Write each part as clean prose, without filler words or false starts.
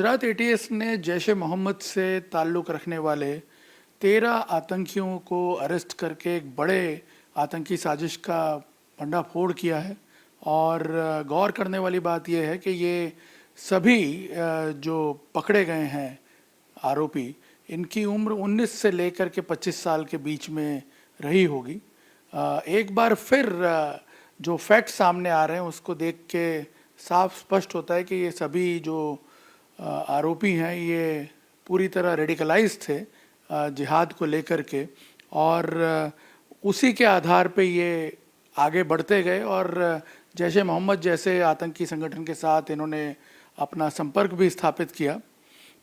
Gujarat ATS ने जैश ए मोहम्मद से ताल्लुक़ रखने वाले 13 आतंकियों को अरेस्ट करके एक बड़े आतंकी साजिश का भंडाफोड़ किया है। और गौर करने वाली बात यह है कि ये सभी जो पकड़े गए हैं आरोपी, इनकी उम्र 19 से लेकर के 25 साल के बीच में रही होगी। एक बार फिर जो फैक्ट सामने आ रहे हैं उसको देख के साफ स्पष्ट होता है कि ये सभी जो आरोपी हैं ये पूरी तरह रेडिकलाइज थे जिहाद को लेकर के, और उसी के आधार पे ये आगे बढ़ते गए और जैश ए मोहम्मद जैसे आतंकी संगठन के साथ इन्होंने अपना संपर्क भी स्थापित किया।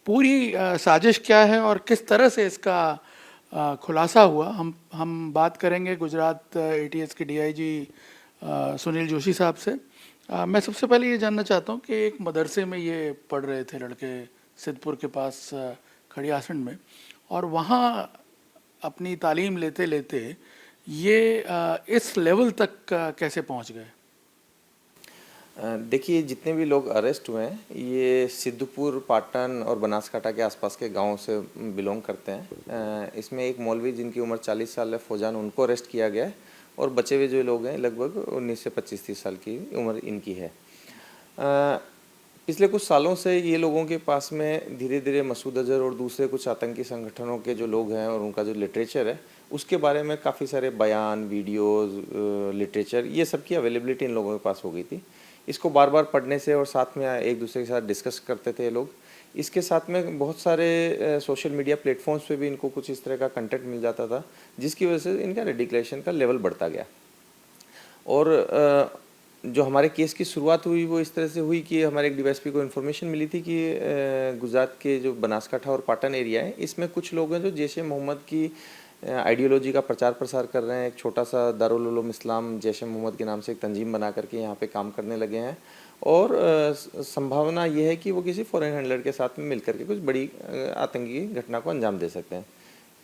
पूरी साजिश क्या है और किस तरह से इसका खुलासा हुआ, हम बात करेंगे गुजरात एटीएस के डीआईजी सुनील जोशी साहब से। मैं सबसे पहले ये जानना चाहता हूँ कि एक मदरसे में ये पढ़ रहे थे लड़के सिद्धपुर के पास खड़ी आसन में, और वहाँ अपनी तालीम लेते लेते ये इस लेवल तक कैसे पहुँच गए? देखिए, जितने भी लोग अरेस्ट हुए हैं ये सिद्धपुर, पाटन और बनासकांठा के आसपास के गांवों से बिलोंग करते हैं। इसमें एक मौलवी जिनकी उम्र 40 साल है, फौजान, उनको अरेस्ट किया गया है, और बचे हुए जो लोग हैं लगभग 19 से 25-30 साल की उम्र इनकी है। पिछले कुछ सालों से ये लोगों के पास में धीरे धीरे मसूद अजहर और दूसरे कुछ आतंकी संगठनों के जो लोग हैं और उनका जो लिटरेचर है उसके बारे में काफ़ी सारे बयान, वीडियोज़, लिटरेचर, ये सब की अवेलेबिलिटी इन लोगों के पास हो गई थी। इसको बार बार पढ़ने से और साथ में एक दूसरे के साथ डिस्कस करते थे लोग। इसके साथ में बहुत सारे सोशल मीडिया प्लेटफॉर्म्स पे भी इनको कुछ इस तरह का कंटेंट मिल जाता था, जिसकी वजह से इनका रेडिकलाइजेशन का लेवल बढ़ता गया। और जो हमारे केस की शुरुआत हुई वो इस तरह से हुई कि हमारे एक डीवाईएसपी को इन्फॉर्मेशन मिली थी कि गुजरात के जो बनासकांठा और पाटन एरिया है इसमें कुछ लोग हैं जो जैश ए मोहम्मद की आइडियोलॉजी का प्रचार प्रसार कर रहे हैं। एक छोटा सा दारुल उलूम इस्लाम जैश ए मोहम्मद के नाम से एक तंजीम बना करके यहाँ पे काम करने लगे हैं, और संभावना ये है कि वो किसी फॉरेन हैंडलर के साथ में मिलकर के कुछ बड़ी आतंकी घटना को अंजाम दे सकते हैं।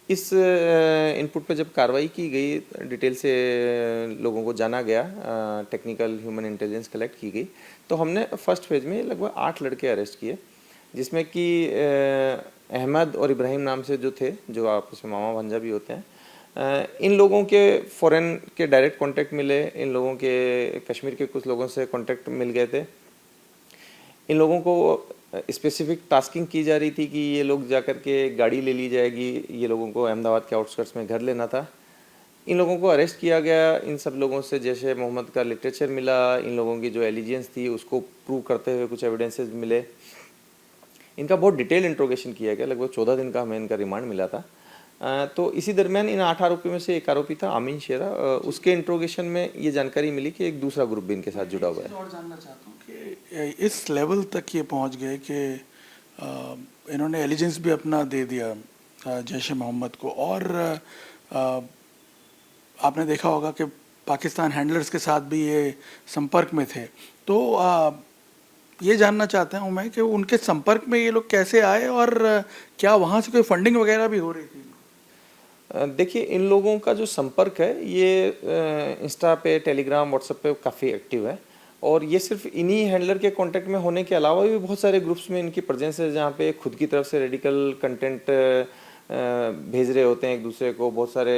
इस इनपुट पे जब कार्रवाई की गई, डिटेल से लोगों को जाना गया, टेक्निकल ह्यूमन इंटेलिजेंस कलेक्ट की गई, तो हमने फर्स्ट फेज में लगभग 8 लड़के अरेस्ट किए, जिसमें कि अहमद और इब्राहिम नाम से जो थे, जो आपस में मामा भांजा भी होते हैं, इन लोगों के फॉरेन के डायरेक्ट कांटेक्ट मिले। इन लोगों के कश्मीर के कुछ लोगों से कांटेक्ट मिल गए थे। इन लोगों को स्पेसिफिक टास्किंग की जा रही थी कि ये लोग जाकर के गाड़ी ले ली जाएगी, ये लोगों को अहमदाबाद के आउटस्कर्ट्स में घर लेना था। इन लोगों को अरेस्ट किया गया। इन सब लोगों से जैश ए मोहम्मद का लिटरेचर मिला, इन लोगों की जो एलिजियंस थी उसको प्रूव करते हुए कुछ एविडेंसेस मिले। इनका बहुत डिटेल इंट्रोगेशन किया गया, लगभग 14 दिन का हमें इनका रिमांड मिला था। तो इसी दरमियान इन 8 आरोपी में से एक आरोपी था आमीन शेरा, उसके इंट्रोगेशन में ये जानकारी मिली कि एक दूसरा ग्रुप भी इनके साथ जुड़ा हुआ है। और जानना चाहता हूँ कि इस लेवल तक ये पहुँच गए कि इन्होंने एलिजेंस भी अपना दे दिया जैश ए मोहम्मद को, और आपने देखा होगा कि पाकिस्तान हैंडलर्स के साथ भी ये संपर्क में थे। तो ये जानना चाहता हूँ मैं कि उनके संपर्क में ये लोग कैसे आए और क्या वहाँ से कोई फंडिंग वगैरह भी हो रही थी? देखिए, इन लोगों का जो संपर्क है ये इंस्टा पे, टेलीग्राम, व्हाट्सएप पे काफ़ी एक्टिव है, और ये सिर्फ इन्हीं हैंडलर के कांटेक्ट में होने के अलावा भी बहुत सारे ग्रुप्स में इनकी प्रेजेंस है, जहाँ पे खुद की तरफ से रेडिकल कंटेंट भेज रहे होते हैं एक दूसरे को, बहुत सारे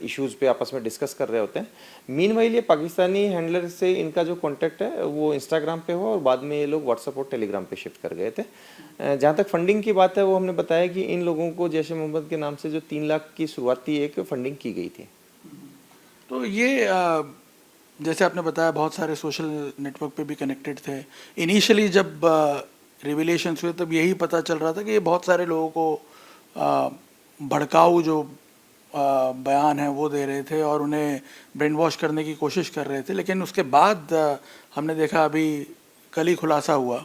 इश्यूज़ पे आपस में डिस्कस कर रहे होते हैं। मीनवाइल ये पाकिस्तानी हैंडलर से इनका जो कांटेक्ट है वो इंस्टाग्राम पे हो, और बाद में ये लोग व्हाट्सएप और टेलीग्राम पे शिफ्ट कर गए थे। जहाँ तक फंडिंग की बात है वो हमने बताया कि इन लोगों को जैश ए मोहम्मद के नाम से जो 3 लाख की शुरुआती एक फंडिंग की गई थी। तो ये जैसे आपने बताया बहुत सारे सोशल नेटवर्क पे भी कनेक्टेड थे। इनिशियली जब रिविलेशंस हुए तब यही पता चल रहा था कि ये बहुत सारे लोगों को भड़काऊ जो बयान है वो दे रहे थे और उन्हें ब्रेन वॉश करने की कोशिश कर रहे थे। लेकिन उसके बाद हमने देखा, अभी कल ही खुलासा हुआ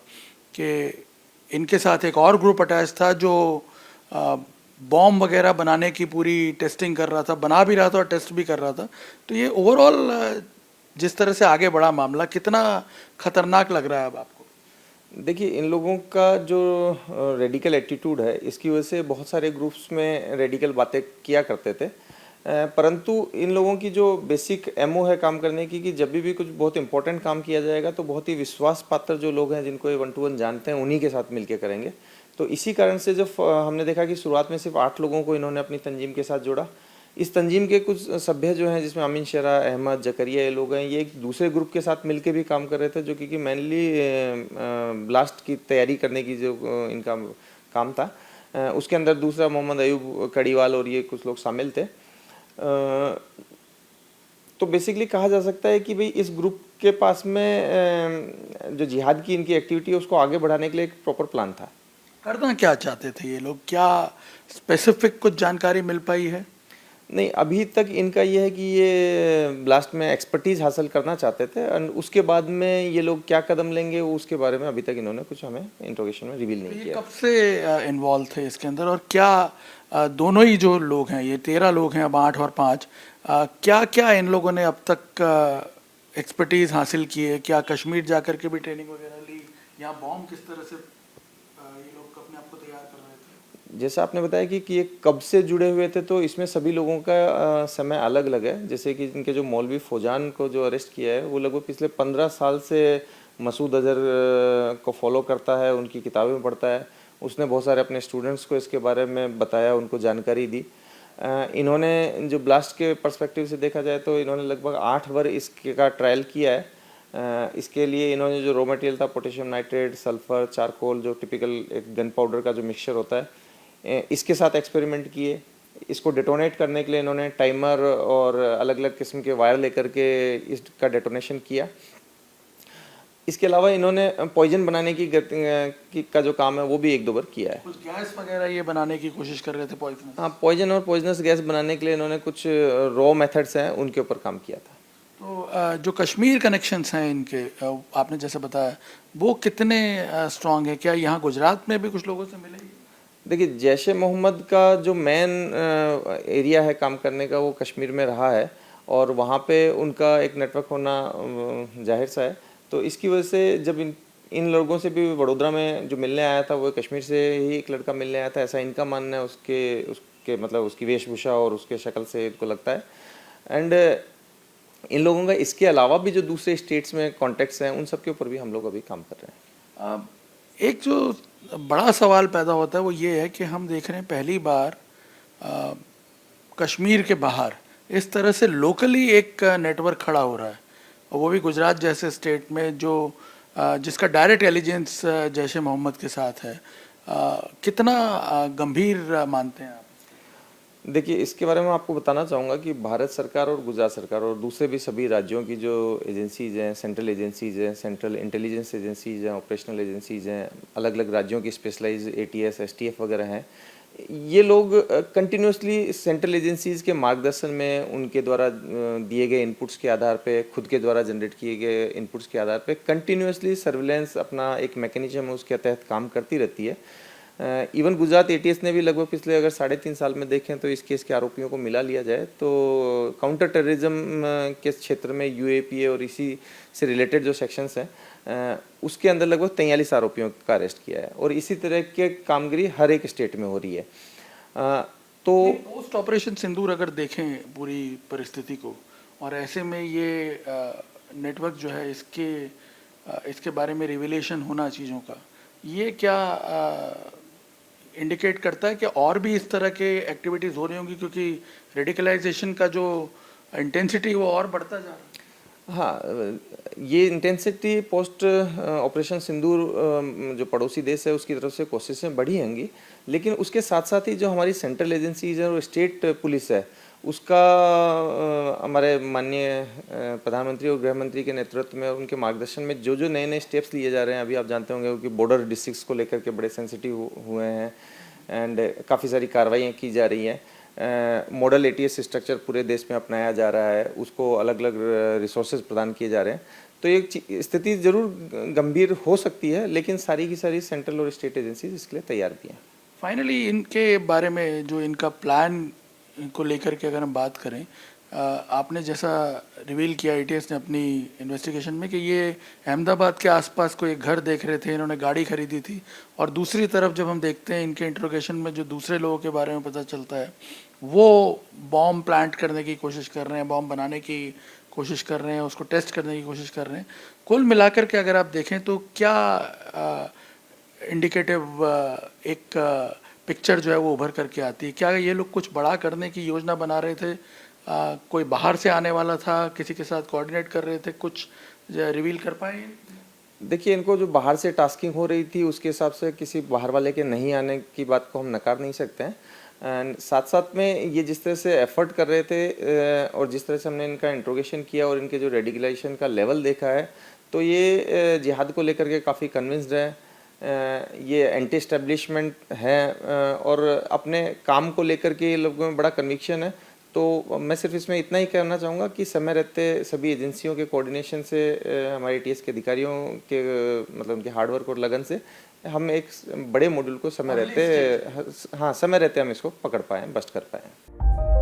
कि इनके साथ एक और ग्रुप अटैच था जो बॉम्ब वगैरह बनाने की पूरी टेस्टिंग कर रहा था, बना भी रहा था और टेस्ट भी कर रहा था। तो ये ओवरऑल जिस तरह से आगे बढ़ा मामला, कितना खतरनाक लग रहा है अब आपको? देखिए, इन लोगों का जो रेडिकल एटीट्यूड है इसकी वजह से बहुत सारे ग्रुप्स में रेडिकल बातें किया करते थे। परंतु इन लोगों की जो बेसिक एमओ है काम करने की, कि जब भी कुछ बहुत इंपॉर्टेंट काम किया जाएगा तो बहुत ही विश्वास पात्र जो लोग हैं जिनको ये 1 to 1 जानते हैं उन्हीं के साथ मिलके करेंगे। तो इसी कारण से जब हमने देखा कि शुरुआत में सिर्फ 8 लोगों को इन्होंने अपनी तंजीम के साथ जोड़ा, इस तंजीम के कुछ सभ्य जो हैं जिसमें अमीन शेरा, अहमद, जकरिया, ये लोग हैं, ये एक दूसरे ग्रुप के साथ मिलके भी काम कर रहे थे, जो कि मेनली ब्लास्ट की तैयारी करने की जो इनका काम था। उसके अंदर दूसरा मोहम्मद अयूब कड़ीवाल और ये कुछ लोग शामिल थे। तो बेसिकली कहा जा सकता है कि भाई इस ग्रुप के पास में जो जिहाद की इनकी एक्टिविटी है उसको आगे बढ़ाने के लिए एक प्रॉपर प्लान था। करना क्या चाहते थे ये लोग, क्या स्पेसिफिक कुछ जानकारी मिल पाई है? नहीं, अभी तक इनका ये है कि ये ब्लास्ट में एक्सपर्टीज हासिल करना चाहते थे, और उसके बाद में ये लोग क्या कदम लेंगे वो उसके बारे में अभी तक इन्होंने कुछ हमें इंट्रोगेशन में रिवील नहीं ये किया। कब से इन्वॉल्व थे इसके अंदर, और क्या दोनों ही जो लोग हैं, ये 13 लोग हैं, अब 8 और 5, क्या क्या इन लोगों ने अब तक एक्सपर्टीज हासिल की है? क्या कश्मीर जाकर के भी ट्रेनिंग वगैरह ली? यहाँ बॉम्ब किस तरह से ये लोग अपने आप को तैयार कर रहे थे? जैसा आपने बताया कि ये कब से जुड़े हुए थे, तो इसमें सभी लोगों का समय अलग अलग है। जैसे कि इनके जो मौलवी फौजान को जो अरेस्ट किया है वो लगभग पिछले 15 साल से मसूद अजहर को फॉलो करता है, उनकी किताबें पढ़ता है। उसने बहुत सारे अपने स्टूडेंट्स को इसके बारे में बताया, उनको जानकारी दी। इन्होंने जो ब्लास्ट के पर्सपेक्टिव से देखा जाए तो इन्होंने लगभग 8 बार इसका ट्रायल किया है। इसके लिए इन्होंने जो रॉ मटेरियल था, पोटेशियम नाइट्रेट, सल्फर, चारकोल, जो टिपिकल एक गन पाउडर का जो मिक्सचर होता है, इसके साथ एक्सपेरिमेंट किए। इसको डेटोनेट करने के लिए इन्होंने टाइमर और अलग अलग किस्म के वायर लेकर के इसका डेटोनेशन किया। इसके अलावा इन्होंने पॉइजन बनाने का जो काम है वो भी 1-2 बार किया है। कुछ गैस वगैरह ये बनाने की कोशिश कर रहे थे, पॉइजन? हाँ, पॉइजन और पॉइजनस गैस बनाने के लिए इन्होंने कुछ रॉ मेथड्स हैं उनके ऊपर काम किया था। तो जो कश्मीर कनेक्शंस हैं इनके, आपने जैसे बताया, वो कितने स्ट्रांग है? क्या यहाँ गुजरात में भी कुछ लोगों से मिले? देखिए, जैश ए मोहम्मद का जो मेन एरिया है काम करने का वो कश्मीर में रहा है, और वहाँ पे उनका एक नेटवर्क होना जाहिर सा है। तो इसकी वजह से जब इन लोगों से भी वडोदरा में जो मिलने आया था वो कश्मीर से ही एक लड़का मिलने आया था, ऐसा इनका मानना है। उसके मतलब उसकी वेशभूषा और उसके शक्ल से इनको लगता है। एंड इन लोगों का इसके अलावा भी जो दूसरे स्टेट्स में कॉन्टेक्ट्स हैं उन सब के ऊपर भी हम लोग अभी काम कर रहे हैं। एक जो बड़ा सवाल पैदा होता है वो ये है कि हम देख रहे हैं पहली बार कश्मीर के बाहर इस तरह से लोकली एक नेटवर्क खड़ा हो रहा है, और वो भी गुजरात जैसे स्टेट में जो जिसका डायरेक्ट एलिजेंस जैश ए मोहम्मद के साथ है। कितना गंभीर मानते हैं आप? देखिए, इसके बारे में आपको बताना चाहूँगा कि भारत सरकार और गुजरात सरकार और दूसरे भी सभी राज्यों की जो एजेंसीज़ हैं, सेंट्रल एजेंसीज़ हैं, सेंट्रल इंटेलिजेंस एजेंसीज़ हैं, ऑपरेशनल एजेंसीज़ हैं, अलग अलग राज्यों की स्पेशलाइज एटीएस, एसटीएफ वगैरह हैं, ये लोग कंटिन्यूसली सेंट्रल एजेंसीज़ के मार्गदर्शन में, उनके द्वारा दिए गए इनपुट्स के आधार पे, खुद के द्वारा जनरेट किए गए इनपुट्स के आधार पे कंटिन्यूसली सर्विलेंस अपना एक मैकेनिज्म है उसके तहत काम करती रहती है। इवन गुजरात एटीएस ने भी लगभग पिछले अगर 3.5 साल में देखें तो इस केस के आरोपियों को मिला लिया जाए तो काउंटर टेररिज्म के क्षेत्र में यूएपीए और इसी से रिलेटेड जो सेक्शंस हैं उसके अंदर लगभग 43 आरोपियों का अरेस्ट किया है, और इसी तरह के कामगिरी हर एक स्टेट में हो रही है। तो पोस्ट ऑपरेशन सिंदूर अगर देखें पूरी परिस्थिति को, और ऐसे में ये नेटवर्क जो है इसके बारे में रिविलेशन होना चीज़ों का, ये क्या इंडिकेट करता है कि और भी इस तरह के एक्टिविटीज़ हो रही होंगी, क्योंकि रेडिकलाइजेशन का जो इंटेंसिटी वो और बढ़ता जा रहा है? हाँ, ये इंटेंसिटी पोस्ट ऑपरेशन सिंदूर जो पड़ोसी देश है उसकी तरफ से कोशिशें बढ़ी होंगी, लेकिन उसके साथ साथ ही जो हमारी सेंट्रल एजेंसीज है और स्टेट पुलिस है उसका हमारे माननीय प्रधानमंत्री और गृह मंत्री के नेतृत्व में और उनके मार्गदर्शन में जो जो नए नए स्टेप्स लिए जा रहे हैं, अभी आप जानते होंगे कि बॉर्डर डिस्ट्रिक्ट्स को लेकर के बड़े सेंसिटिव हुए हैं एंड काफ़ी सारी कार्रवाइयाँ की जा रही हैं। मॉडल एटीएस स्ट्रक्चर पूरे देश में अपनाया जा रहा है, उसको अलग अलग रिसोर्सेज प्रदान किए जा रहे हैं। तो ये स्थिति ज़रूर गंभीर हो सकती है, लेकिन सारी की सारी सेंट्रल और स्टेट एजेंसीज इसके लिए तैयार भी हैं। फाइनली इनके बारे में जो इनका प्लान को लेकर के अगर हम बात करें, आपने जैसा रिवील किया एटीएस ने अपनी इन्वेस्टिगेशन में कि ये अहमदाबाद के आसपास कोई घर देख रहे थे, इन्होंने गाड़ी खरीदी थी, और दूसरी तरफ जब हम देखते हैं इनके इंट्रोगेशन में जो दूसरे लोगों के बारे में पता चलता है वो बॉम्ब प्लांट करने की कोशिश कर रहे हैं, बॉम्ब बनाने की कोशिश कर रहे हैं, उसको टेस्ट करने की कोशिश कर रहे हैं। कुल मिलाकर के अगर आप देखें तो क्या इंडिकेटिव एक पिक्चर जो है वो उभर करके आती है? क्या ये लोग कुछ बड़ा करने की योजना बना रहे थे? कोई बाहर से आने वाला था, किसी के साथ कोऑर्डिनेट कर रहे थे, कुछ रिवील कर पाए? देखिए, इनको जो बाहर से टास्किंग हो रही थी उसके हिसाब से किसी बाहर वाले के नहीं आने की बात को हम नकार नहीं सकते हैं। एंड साथ साथ में ये जिस तरह से एफर्ट कर रहे थे और जिस तरह से हमने इनका इंट्रोगेशन किया और इनके जो रेडिकलाइजेशन का लेवल देखा है, तो ये जिहाद को लेकर के काफ़ी कन्विंस्ड है। ये एंटी एस्टेब्लिशमेंट है और अपने काम को लेकर के ये लोगों में बड़ा कन्विक्शन है। तो मैं सिर्फ इसमें इतना ही कहना चाहूँगा कि समय रहते सभी एजेंसियों के कोऑर्डिनेशन से हमारे टीएस के अधिकारियों के मतलब उनके हार्डवर्क और लगन से हम एक बड़े मॉड्यूल को समय रहते, हाँ समय रहते हम इसको पकड़ पाएँ, बस्ट कर पाएँ।